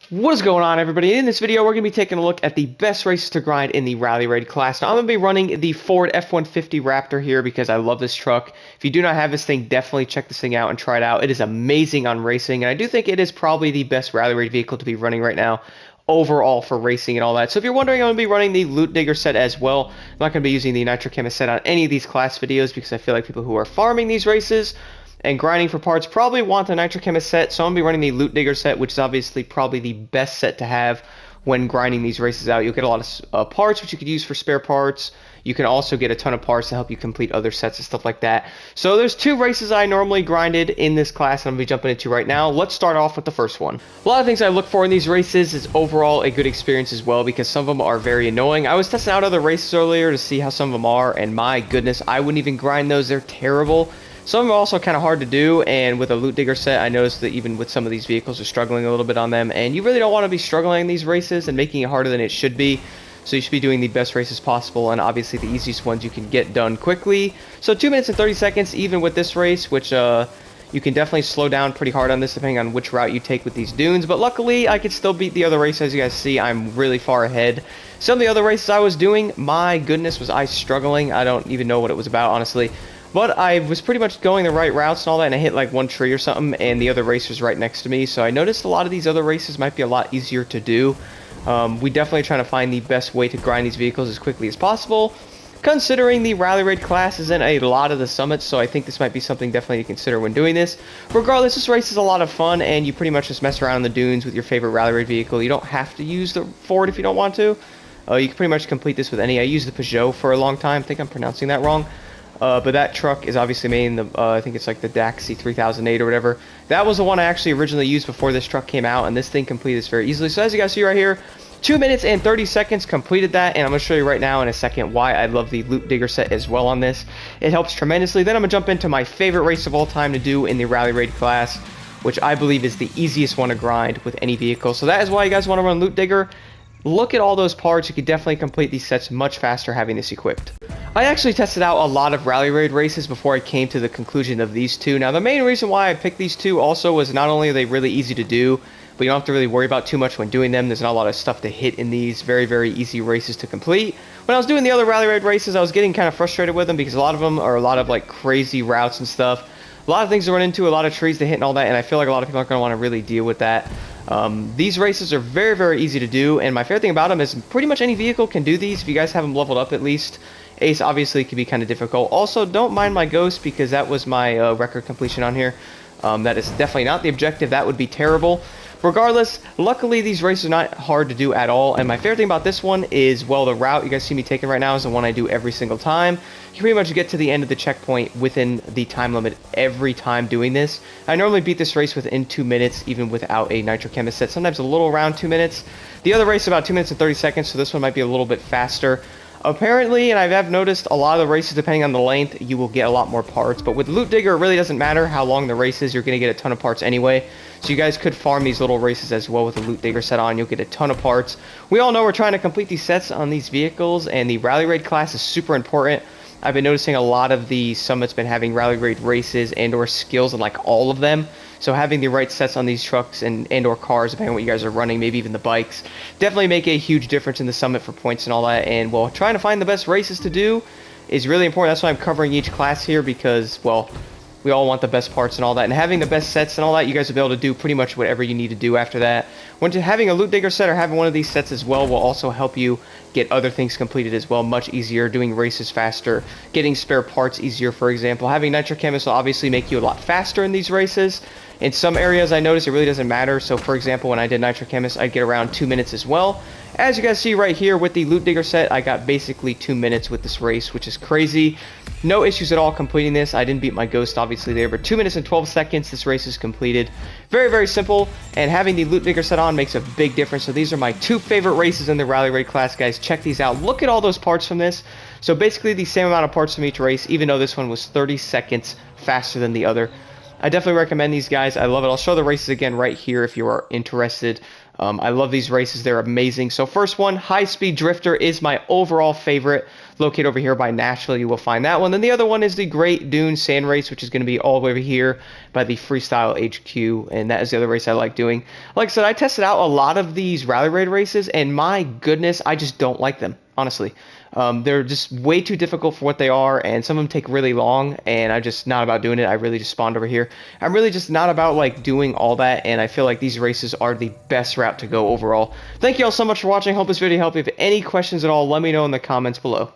What is going on, everybody? In this video, we're going to be taking a look at the best races to grind in the Rally Raid class. Now, I'm going to be running the Ford F-150 Raptor here because I love this truck. If you do not have this thing, definitely check this thing out and try it out. It is amazing on racing, and I do think it is probably the best Rally Raid vehicle to be running right now overall for racing and all that. So if you're wondering, I'm going to be running the Loot Digger set as well. I'm not going to be using the Nitro Chemist set on any of these class videos because I feel like people who are farming these races and grinding for parts probably want the Nitro Chemist set, so I'm going to be running the Loot Digger set, which is obviously probably the best set to have when grinding these races out. You'll get a lot of parts, which you could use for spare parts. You can also get a ton of parts to help you complete other sets and stuff like that. So there's two races I normally grinded in this class and I'm going to be jumping into right now. Let's start off with the first one. A lot of things I look for in these races is overall a good experience as well, because some of them are very annoying. I was testing out other races earlier to see how some of them are, and my goodness, I wouldn't even grind those. They're terrible. Some of them are also kind of hard to do, and with a Loot Digger set, I noticed that even with some of these vehicles, are struggling a little bit on them, and you really don't want to be struggling in these races and making it harder than it should be. So you should be doing the best races possible, and obviously the easiest ones you can get done quickly. So 2 minutes and 30 seconds, even with this race, which you can definitely slow down pretty hard on this depending on which route you take with these dunes. But luckily, I could still beat the other race. As you guys see, I'm really far ahead. Some of the other races I was doing, my goodness, was I struggling. I don't even know what it was about, honestly. But I was pretty much going the right routes and all that, and I hit like one tree or something, and the other race was right next to me. So I noticed a lot of these other races might be a lot easier to do. We definitely trying to find the best way to grind these vehicles as quickly as possible, considering the Rally Raid class is in a lot of the summits, so I think this might be something definitely to consider when doing this. Regardless, this race is a lot of fun, and you pretty much just mess around in the dunes with your favorite Rally Raid vehicle. You don't have to use the Ford if you don't want to. You can pretty much complete this with any. I used the Peugeot for a long time. I think I'm pronouncing that wrong. But that truck is obviously made in the, I think it's like the Daxi 3008 or whatever. That was the one I actually originally used before this truck came out, and this thing completed this very easily. So as you guys see right here, 2 minutes and 30 seconds completed that, and I'm going to show you right now in a second why I love the Loot Digger set as well on this. It helps tremendously. Then I'm going to jump into my favorite race of all time to do in the Rally Raid class, which I believe is the easiest one to grind with any vehicle. So that is why you guys want to run Loot Digger. Look at all those parts. You could definitely complete these sets much faster having this equipped. I actually tested out a lot of Rally Raid races before I came to the conclusion of these two. Now, the main reason why I picked these two also was not only are they really easy to do, but you don't have to really worry about too much when doing them. There's not a lot of stuff to hit in these. Very, very easy races to complete. When I was doing the other Rally Raid races, I was getting kind of frustrated with them because a lot of them are a lot of like crazy routes and stuff. A lot of things to run into, a lot of trees to hit and all that, and I feel like a lot of people aren't going to want to really deal with that. These races are very, very easy to do, and my favorite thing about them is pretty much any vehicle can do these if you guys have them leveled up at least. Ace obviously can be kind of difficult. Also, don't mind my ghost because that was my record completion on here. That is definitely not the objective. That would be terrible. Regardless, luckily these races are not hard to do at all, and my favorite thing about this one is, well, the route you guys see me taking right now is the one I do every single time. You pretty much get to the end of the checkpoint within the time limit every time doing this. I normally beat this race within 2 minutes, even without a Nitro Chemist set, sometimes a little around 2 minutes. The other race is about 2 minutes and 30 seconds, so this one might be a little bit faster. Apparently, and I have noticed a lot of the races, depending on the length, you will get a lot more parts. But with Loot Digger, it really doesn't matter how long the race is. You're going to get a ton of parts anyway. So you guys could farm these little races as well with the Loot Digger set on. You'll get a ton of parts. We all know we're trying to complete these sets on these vehicles, and the Rally Raid class is super important. I've been noticing a lot of the summits been having Rally Raid races and or skills in like all of them. So having the right sets on these trucks and or cars, depending on what you guys are running, maybe even the bikes, definitely make a huge difference in the summit for points and all that. And, well, trying to find the best races to do is really important. That's why I'm covering each class here because, well, we all want the best parts and all that. And having the best sets and all that, you guys will be able to do pretty much whatever you need to do after that. Having a Loot Digger set or having one of these sets as well will also help you get other things completed as well much easier, doing races faster, getting spare parts easier, for example. Having Nitro Chemist will obviously make you a lot faster in these races. In some areas, I noticed it really doesn't matter. So, for example, when I did Nitro Chemist, I'd get around 2 minutes as well. As you guys see right here with the Loot Digger set, I got basically 2 minutes with this race, which is crazy. No issues at all completing this. I didn't beat my ghost, obviously, there, but 2 minutes and 12 seconds, this race is completed. Very, very simple, and having the Loot Digger set on makes a big difference. So these are my two favorite races in the Rally Raid class, guys. Check these out. Look at all those parts from this. So basically the same amount of parts from each race, even though this one was 30 seconds faster than the other. I definitely recommend these guys. I love it. I'll show the races again right here if you are interested. I love these races. They're amazing. So first one, High Speed Drifter is my overall favorite. Located over here by Nashville, you will find that one. Then the other one is the Great Dune Sand Race, which is going to be all the way over here by the Freestyle HQ, and that is the other race I like doing. Like I said, I tested out a lot of these Rally Raid races, and my goodness, I just don't like them, honestly. They're just way too difficult for what they are, and some of them take really long, and I'm just not about doing it. I really just spawned over here. I'm really just not about like doing all that, and I feel like these races are the best route to go overall. Thank you all so much for watching. Hope this video helped. If you have any questions at all, let me know in the comments below.